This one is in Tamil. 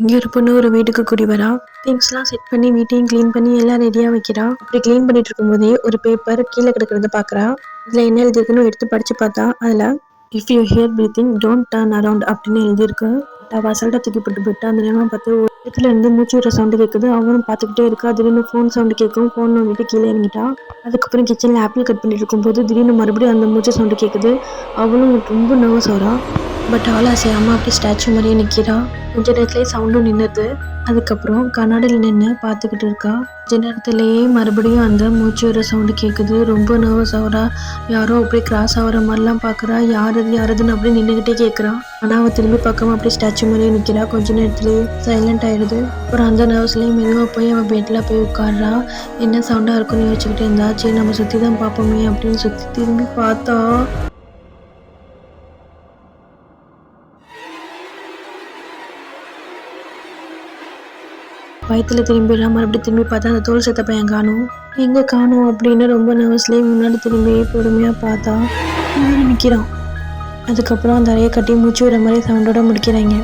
இங்கே ஒரு பொண்ணு ஒரு வீட்டுக்கு குடி வரா. திங்ஸ்லாம் செட் பண்ணி வீட்டையும் க்ளீன் பண்ணி எல்லாம் ரெடியாக வைக்கிறா. அப்படி க்ளீன் பண்ணிட்டு இருக்கும்போதே ஒரு பேப்பர் கீழே கிடக்கிறத பார்க்குறா. இதில் என்ன எழுதியிருக்குன்னு எடுத்து படித்து பார்த்தா அதில் if you here breathing don't turn around அப்படின்னு எழுதியிருக்கு. அவள் அசால்ட்டாக தூக்கி போட்டு அந்த நேரம் பார்த்து ஒரு இடத்துல இருந்து மூச்சு விடுற சவுண்டு கேட்குது. அவனும் பார்த்துக்கிட்டே இருக்கா. திடீர்னு ஃபோன் சவுண்டு கேட்கும். ஃபோன் வந்துட்டு கீழே இறங்கிட்டா. அதுக்கப்புறம் கிச்சனில் ஆப்பிள் கட் பண்ணிட்டு இருக்கும்போது திடீர்னு மறுபடியும் அந்த மூச்சு சவுண்டு கேட்குது. அவளும் ரொம்ப நர்வஸ் ஆகிறா. பட் ஆள் அசையாமல் அப்படி ஸ்டாச்சு மாதிரியே நிற்கிறா. கொஞ்ச நேரத்துலேயே சவுண்டும் நின்றுது. அதுக்கப்புறம் கண்ணாடியில் நின்று பார்த்துக்கிட்டு இருக்கா. கொஞ்ச நேரத்துலேயே மறுபடியும் அந்த மூச்சு வர சவுண்டு கேட்குது. ரொம்ப நர்வஸ் ஆகிறா. யாரோ அப்படியே கிராஸ் ஆகிற மாதிரிலாம் பார்க்குறா. யாருதுன்னு அப்படி நின்றுக்கிட்டே கேட்குறா. ஆனால் அவள் திரும்பி பார்க்காம அப்படியே ஸ்டாச்சு மாதிரியே நிற்கிறா. கொஞ்ச நேரத்துலேயே சைலண்ட் ஆகிடுது. அப்புறம் அந்த நர்வஸ்லேயே மெதுவாக போய் அவள் பெட்டில் போய் உட்காடுறா. என்ன சவுண்டாக இருக்குன்னு யோசிச்சுக்கிட்டே இருந்தா. சரி நம்ம சுற்றி தான் பார்ப்போமே அப்படின்னு சுற்றி திரும்பி பார்த்தா பயத்தில் திரும்பிடுறா. மறுபடியும் திரும்பி பார்த்தா அந்த தோல் செத்த பையன் காணும். எங்கே காணும் அப்படின்னு ரொம்ப நர்வஸ்லேயே முன்னாடி திரும்பி பொறுமையாக பார்த்தா நிற்கிறான். அதுக்கப்புறம் அந்த அறையை கட்டி மூச்சு விட மாதிரி சவுண்டோட முடிக்கிறாங்க.